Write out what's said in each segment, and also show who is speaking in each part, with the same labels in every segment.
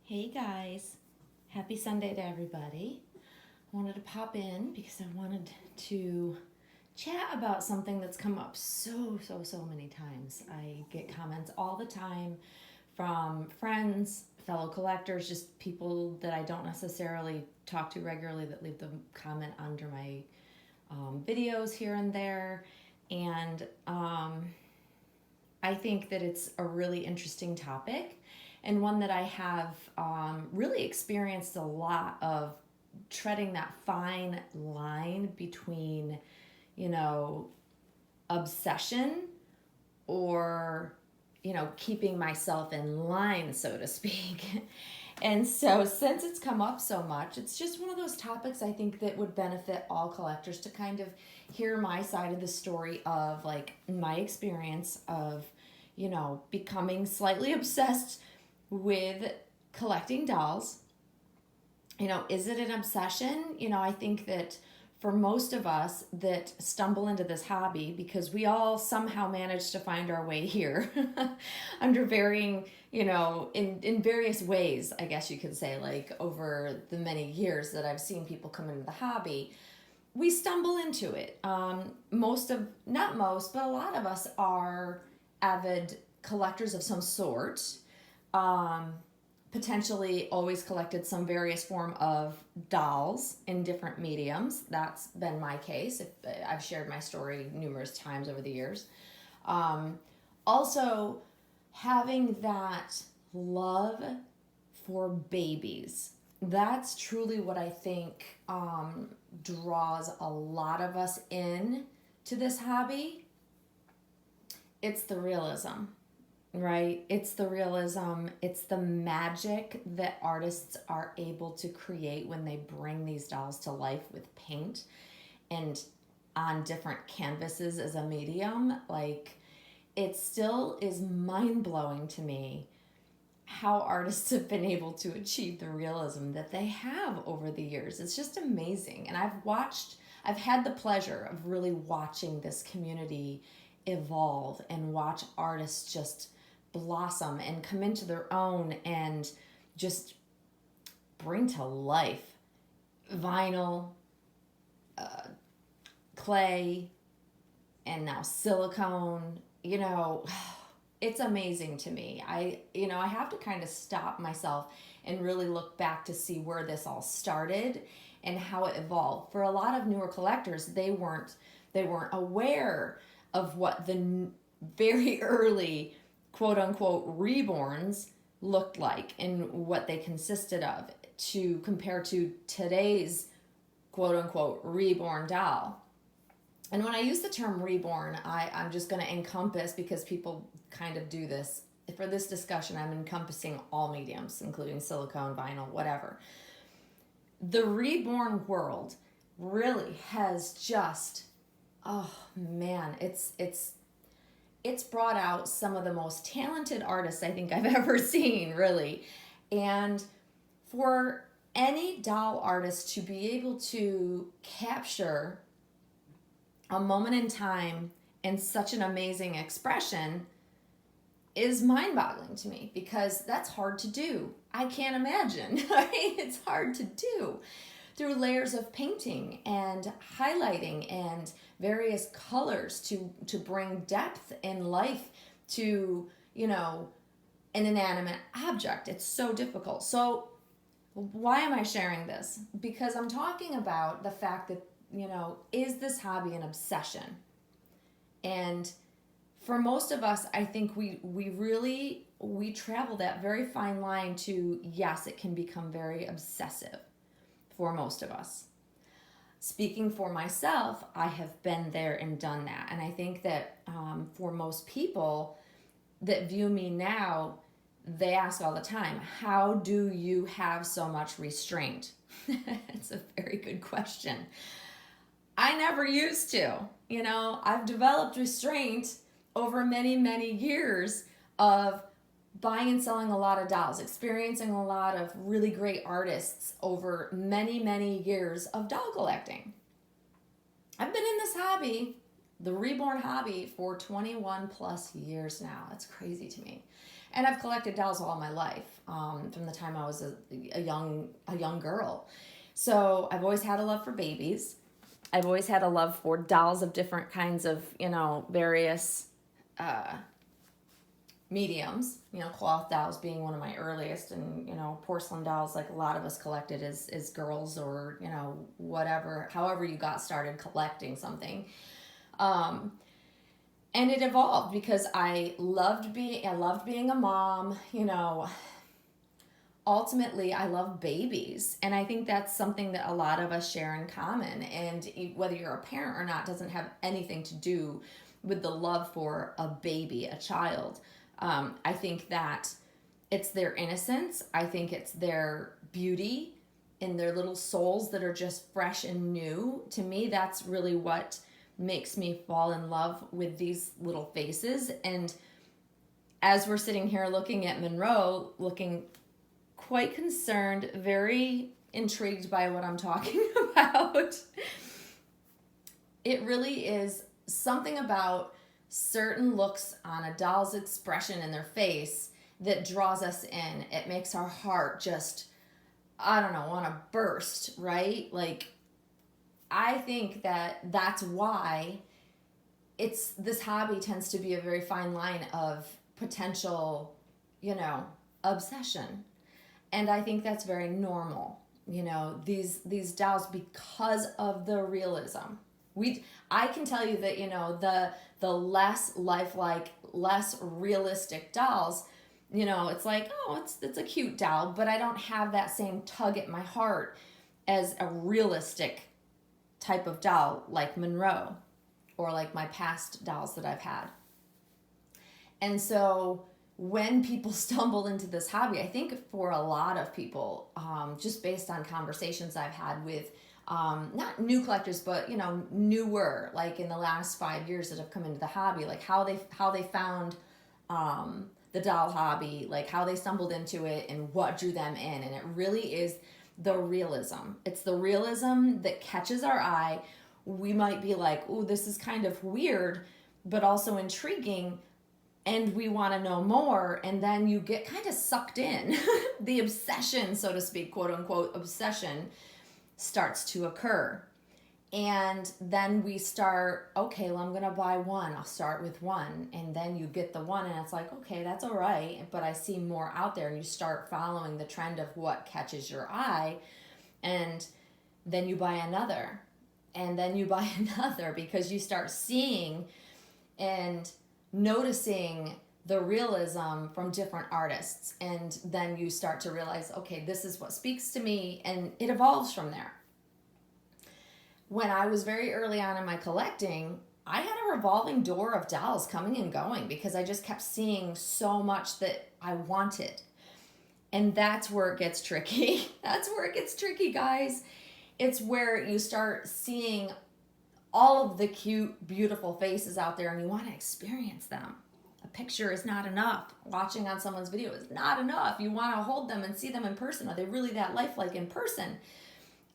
Speaker 1: Hey guys, happy Sunday to everybody. I wanted to pop in because I wanted to chat about something that's come up so many times. I get comments all the time from friends, fellow collectors, just people that I don't necessarily talk to regularly that leave the comment under my videos here and there. And I think that it's a really interesting topic and one that I have really experienced a lot of treading that fine line between, you know, obsession or, keeping myself in line, so to speak. And so, since it's come up so much, it's just one of those topics I think that would benefit all collectors to kind of hear my side of the story of like my experience of, becoming slightly obsessed with collecting dolls. Is it an obsession? I think that for most of us that stumble into this hobby, because we all somehow manage to find our way here under varying, in various ways, I guess you could say, like over the many years that I've seen people come into the hobby, we stumble into it. Not most, but a lot of us are avid collectors of some sort. Um, Potentially always collected some various form of dolls in different mediums. That's been my case. I've shared my story numerous times over the years. Um, Also, having that love for babies. That's truly what I think draws a lot of us in to this hobby. It's the realism, right? It's the realism, it's the magic that artists are able to create when they bring these dolls to life with paint and on different canvases as a medium. Like, it still is mind blowing to me how artists have been able to achieve the realism that they have over the years. It's just amazing. And I've had the pleasure of really watching this community evolve and watch artists just blossom and come into their own and just bring to life vinyl, clay, and now silicone. It's amazing to me. I have to kind of stop myself and really look back to see where this all started and how it evolved. For a lot of newer collectors, they weren't aware of what the very early quote unquote reborns looked like and what they consisted of to compare to today's quote unquote reborn doll. And when I use the term reborn, I'm just going to encompass, because people kind of do this. For this discussion, I'm encompassing all mediums, including silicone, vinyl, whatever. The reborn world really has just, oh man, it's brought out some of the most talented artists I think I've ever seen, really. And for any doll artist to be able to capture a moment in time and such an amazing expression is mind-boggling to me, because that's hard to do. I can't imagine. Right? It's hard to do through layers of painting and highlighting and various colors to bring depth and life to, an inanimate object. It's so difficult. So why am I sharing this? Because I'm talking about the fact that, is this hobby an obsession? And for most of us, I think we travel that very fine line to, yes, it can become very obsessive for most of us. Speaking for myself, I have been there and done that. And I think that for most people that view me now, they ask all the time, how do you have so much restraint? It's a very good question. I never used to. I've developed restraint over many years of buying and selling a lot of dolls, experiencing a lot of really great artists over many years of doll collecting. I've been in this hobby, the reborn hobby, for 21 plus years now. That's crazy to me. And I've collected dolls all my life. from the time I was a young girl. So I've always had a love for babies. I've always had a love for dolls of different kinds of, various mediums, cloth dolls being one of my earliest, and, porcelain dolls like a lot of us collected as girls, or, whatever, however you got started collecting something. And it evolved because I loved being a mom, ultimately I love babies, and I think that's something that a lot of us share in common. And whether you're a parent or not doesn't have anything to do with the love for a baby, a child. I think that it's their innocence. I think it's their beauty in their little souls that are just fresh and new. To me, that's really what makes me fall in love with these little faces. And as we're sitting here looking at Monroe, looking quite concerned, very intrigued by what I'm talking about, it really is something about certain looks on a doll's expression in their face that draws us in. It makes our heart just, I don't know, want to burst, right? Like, I think that that's why this hobby tends to be a very fine line of potential, obsession. And I think that's very normal, these dolls, because of the realism. I can tell you that, the less lifelike, less realistic dolls, it's like, oh, it's a cute doll, but I don't have that same tug at my heart as a realistic type of doll like Monroe, or like my past dolls that I've had. And so when people stumble into this hobby, I think for a lot of people, just based on conversations I've had with not new collectors, but newer, like in the last 5 years that have come into the hobby, like how they found the doll hobby, like how they stumbled into it and what drew them in. And it really is the realism. It's the realism that catches our eye. We might be like, oh, this is kind of weird, but also intriguing, and we want to know more. And then you get kind of sucked in. The obsession, so to speak, quote unquote, obsession starts to occur. And then we start, okay, well, I'm going to buy one. I'll start with one. And then you get the one, and it's like, okay, that's all right, but I see more out there. And you start following the trend of what catches your eye. And then you buy another. And then you buy another, because you start seeing and noticing the realism from different artists. And then you start to realize, okay, this is what speaks to me. And it evolves from there. When I was very early on in my collecting, I had a revolving door of dolls coming and going, because I just kept seeing so much that I wanted. And that's where it gets tricky. That's where it gets tricky, guys. It's where you start seeing all of the cute, beautiful faces out there, and you want to experience them. A picture is not enough. Watching on someone's video is not enough. You want to hold them and see them in person. Are they really that lifelike in person?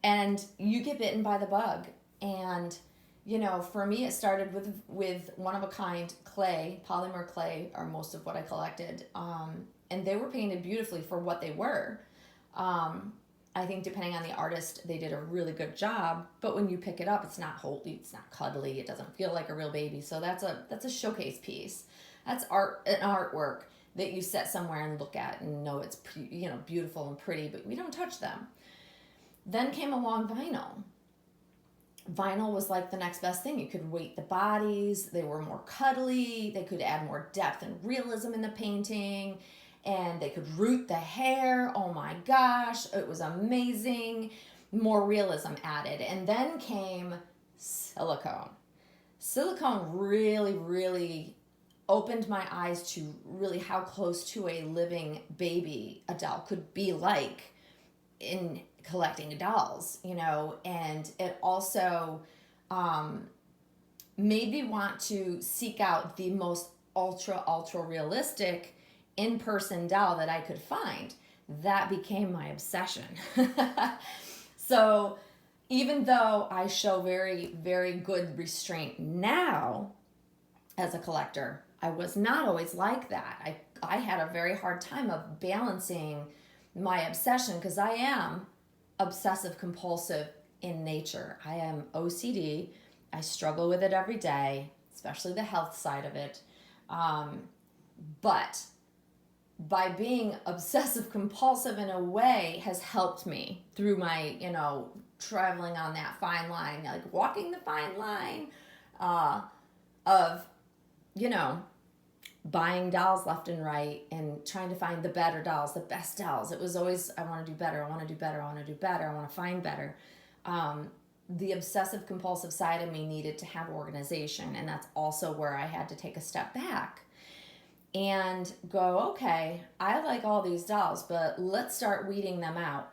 Speaker 1: And you get bitten by the bug. And, for me, it started with one-of-a-kind clay. Polymer clay are most of what I collected. And they were painted beautifully for what they were. I think depending on the artist, they did a really good job. But when you pick it up, it's not holy, it's not cuddly, it doesn't feel like a real baby. So that's a showcase piece. That's an artwork that you set somewhere and look at and know it's beautiful and pretty, but we don't touch them. Then came along vinyl. Vinyl was like the next best thing. You could weight the bodies. They were more cuddly. They could add more depth and realism in the painting. And they could root the hair. Oh my gosh, it was amazing. More realism added. And then came silicone. Silicone really, really opened my eyes to really how close to a living baby a doll could be like in collecting dolls, and it also made me want to seek out the most ultra realistic in-person doll that I could find. That became my obsession. So even though I show very, very good restraint now as a collector, I was not always like that. I I had a very hard time of balancing my obsession, because I am obsessive compulsive in nature. I am OCD. I struggle with it every day, especially the health side of it. But by being obsessive compulsive in a way has helped me through my, traveling on that fine line, like walking the fine line of, buying dolls left and right and trying to find the better dolls, the best dolls. It was always, I want to do better, I want to do better, I want to do better, I want to find better. The obsessive compulsive side of me needed to have organization, and that's also where I had to take a step back and go, okay, I like all these dolls, but let's start weeding them out.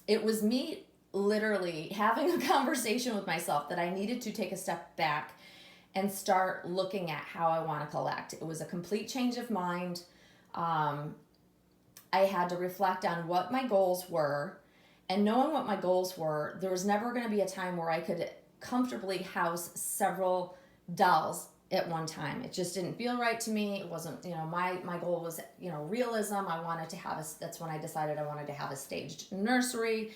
Speaker 1: It was me literally having a conversation with myself that I needed to take a step back and start looking at how I want to collect. It was a complete change of mind. I had to reflect on what my goals were, and knowing what my goals were, there was never going to be a time where I could comfortably house several dolls at one time. It just didn't feel right to me. It wasn't, my goal was, realism. I wanted to have that's when I decided I wanted to have a staged nursery,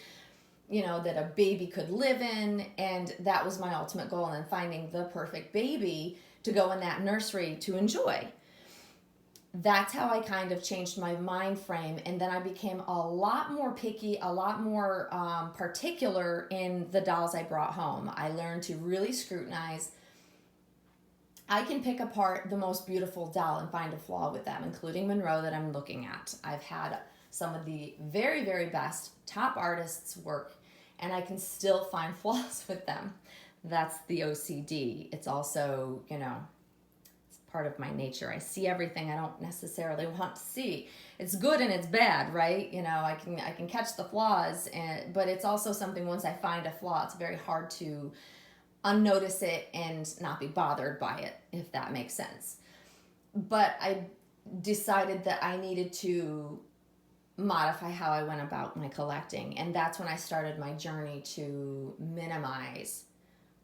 Speaker 1: that a baby could live in. And that was my ultimate goal. And then finding the perfect baby to go in that nursery to enjoy. That's how I kind of changed my mind frame. And then I became a lot more picky, a lot more particular in the dolls I brought home. I learned to really scrutinize. I can pick apart the most beautiful doll and find a flaw with them, including Monroe that I'm looking at. I've had some of the very, very best top artists work, and I can still find flaws with them. That's the OCD. It's also, it's part of my nature. I see everything I don't necessarily want to see. It's good and it's bad, right? I can catch the flaws, but it's also something, once I find a flaw, it's very hard to unnotice it and not be bothered by it, if that makes sense. But I decided that I needed to modify how I went about my collecting, and that's when I started my journey to minimize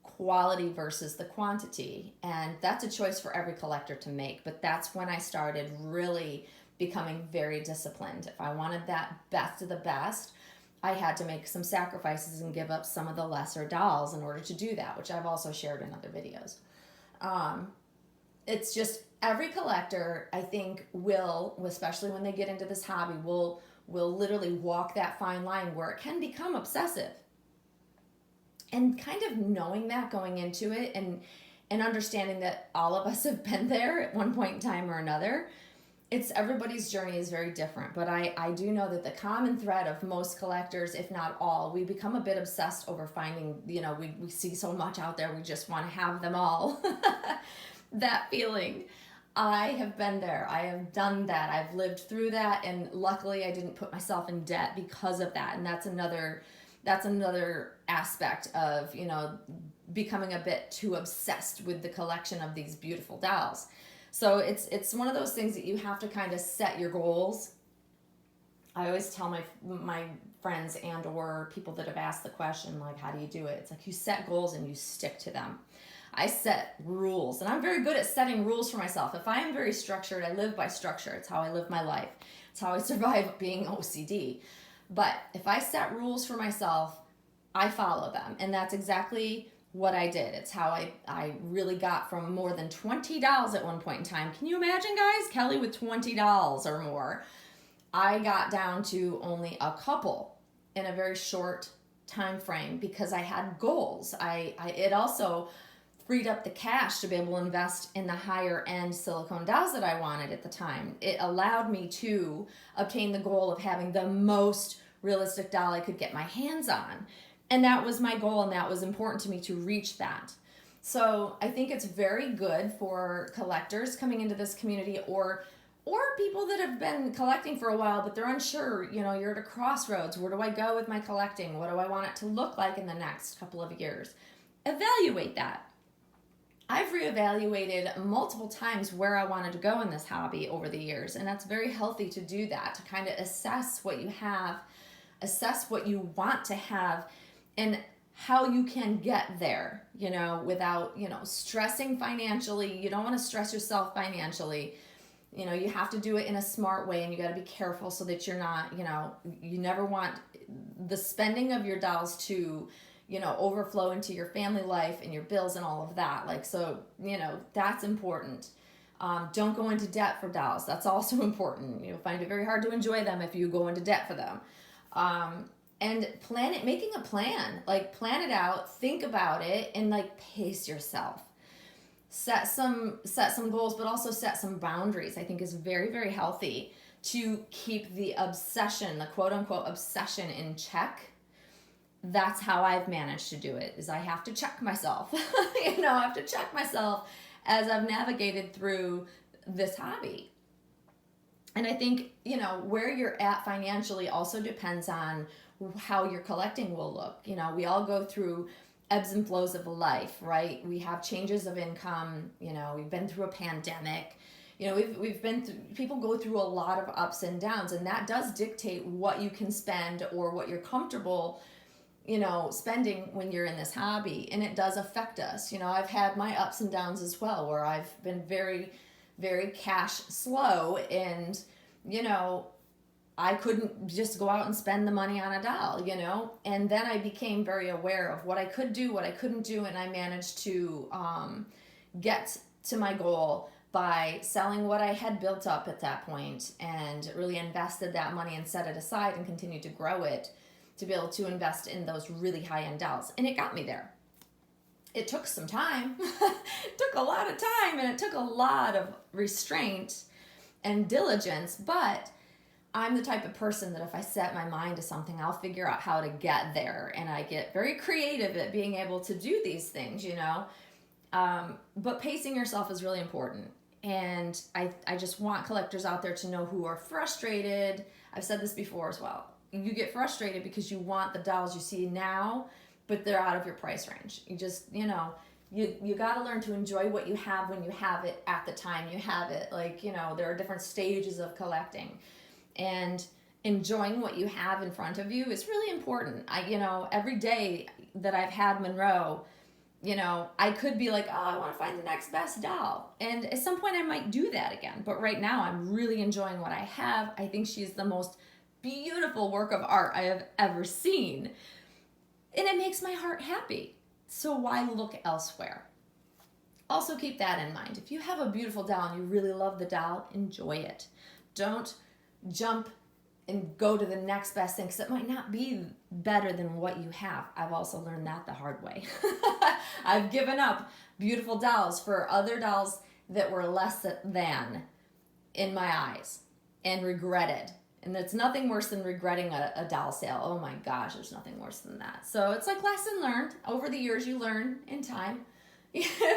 Speaker 1: quality versus the quantity. And that's a choice for every collector to make, but that's when I started really becoming very disciplined. If I wanted that best of the best, I had to make some sacrifices and give up some of the lesser dolls in order to do that, which I've also shared in other videos. It's just every collector, I think, will, especially when they get into this hobby, will literally walk that fine line where it can become obsessive. And kind of knowing that going into it, and understanding that all of us have been there at one point in time or another. It's everybody's journey is very different, but I do know that the common thread of most collectors, if not all, we become a bit obsessed over finding, we see so much out there, we just want to have them all. That feeling. I have been there. I have done that. I've lived through that, and luckily I didn't put myself in debt because of that. And that's another aspect of, becoming a bit too obsessed with the collection of these beautiful dolls. So it's one of those things that you have to kind of set your goals. I always tell my friends and or people that have asked the question, like, how do you do it? It's like you set goals and you stick to them. I set rules, and I'm very good at setting rules for myself. If I am very structured, I live by structure. It's how I live my life. It's how I survive being OCD. But if I set rules for myself, I follow them, and that's exactly what I did. It's how I really got from more than 20 dolls at one point in time. Can you imagine, guys? Kelly with 20 dolls or more. I got down to only a couple in a very short time frame because I had goals. It also freed up the cash to be able to invest in the higher end silicone dolls that I wanted at the time. It allowed me to obtain the goal of having the most realistic doll I could get my hands on. And that was my goal, and that was important to me to reach that. So I think it's very good for collectors coming into this community, or people that have been collecting for a while, but they're unsure, you're at a crossroads. Where do I go with my collecting? What do I want it to look like in the next couple of years? Evaluate that. I've reevaluated multiple times where I wanted to go in this hobby over the years, and that's very healthy to do that, to kind of assess what you have, assess what you want to have, and how you can get there, without, stressing financially. You don't want to stress yourself financially. You have to do it in a smart way, and you got to be careful so that you're not, you never want the spending of your dolls to, overflow into your family life and your bills and all of that. Like, so, that's important. Don't go into debt for dolls. That's also important. You'll find it very hard to enjoy them if you go into debt for them. And making a plan, like plan it out, think about it, and like pace yourself. Set some goals, but also set some boundaries. I think is very, very healthy to keep the obsession, the quote unquote obsession, in check. That's how I've managed to do it, is I have to check myself. I have to check myself as I've navigated through this hobby. And I think, where you're at financially also depends on how your collecting will look. We all go through ebbs and flows of life, right? We have changes of income. We've been through a pandemic. We've been through, people go through a lot of ups and downs, and that does dictate what you can spend or what you're comfortable, spending when you're in this hobby. And it does affect us. I've had my ups and downs as well, where I've been very, very cash slow, and, I couldn't just go out and spend the money on a doll, and then I became very aware of what I could do, what I couldn't do, and I managed to get to my goal by selling what I had built up at that point, and really invested that money and set it aside and continued to grow it to be able to invest in those really high-end dolls. And it got me there. It took some time. It took a lot of time, and it took a lot of restraint and diligence, but I'm the type of person that if I set my mind to something, I'll figure out how to get there. And I get very creative at being able to do these things, But pacing yourself is really important. And I just want collectors out there to know who are frustrated. I've said this before as well. You get frustrated because you want the dolls you see now, but they're out of your price range. You just, you got to learn to enjoy what you have when you have it at the time you have it. Like, there are different stages of collecting. And enjoying what you have in front of you is really important. Every day that I've had Monroe, I could be like, oh, I want to find the next best doll. And at some point I might do that again. But right now I'm really enjoying what I have. I think she's the most beautiful work of art I have ever seen. And it makes my heart happy. So why look elsewhere? Also keep that in mind. If you have a beautiful doll and you really love the doll, enjoy it. Don't jump and go to the next best thing, because it might not be better than what you have. I've also learned that the hard way. I've given up beautiful dolls for other dolls that were less than in my eyes, and regretted. And that's nothing worse than regretting a doll sale. Oh my gosh, there's nothing worse than that. So it's like lesson learned. Over the years, you learn in time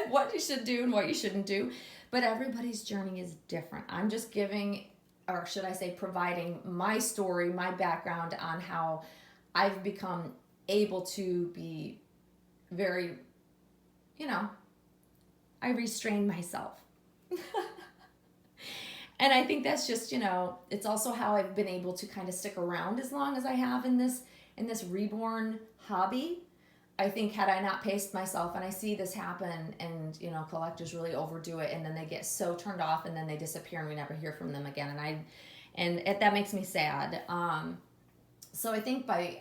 Speaker 1: what you should do and what you shouldn't do. But everybody's journey is different. I'm just giving, or should I say, providing my story, my background on how I've become able to be very, I restrain myself. And I think that's just, it's also how I've been able to kind of stick around as long as I have in this reborn hobby. I think had I not paced myself, and I see this happen, and collectors really overdo it, and then they get so turned off, and then they disappear, and we never hear from them again, and that makes me sad. So I think by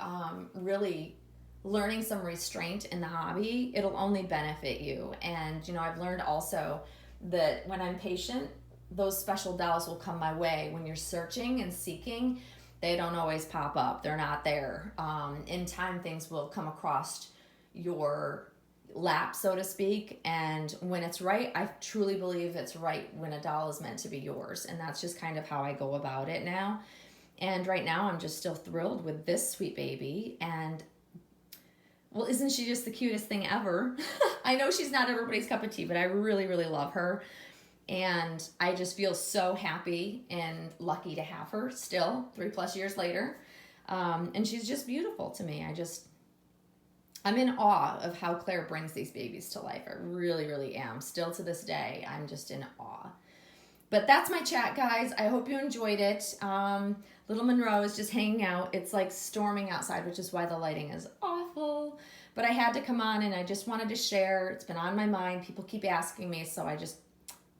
Speaker 1: really learning some restraint in the hobby, it'll only benefit you. And I've learned also that when I'm patient, those special dolls will come my way. When you're searching and seeking, they don't always pop up. They're not there. In time, things will come across your lap, so to speak. And when it's right, I truly believe it's right when a doll is meant to be yours. And that's just kind of how I go about it now. And right now, I'm just still thrilled with this sweet baby. And well, isn't she just the cutest thing ever? I know she's not everybody's cup of tea, but I really, really love her. And I just feel so happy and lucky to have her still 3+ years later. And she's just beautiful to me. I'm in awe of how Claire brings these babies to life. I really, really am. Still to this day, I'm just in awe. But that's my chat, guys. I hope you enjoyed it. Little Monroe is just hanging out. It's like storming outside, which is why the lighting is awful. But I had to come on, and I just wanted to share. It's been on my mind. People keep asking me, so I just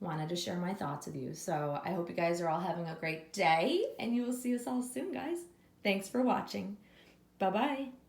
Speaker 1: wanted to share my thoughts with you. So I hope you guys are all having a great day, and you will see us all soon, guys. Thanks for watching. Bye-bye.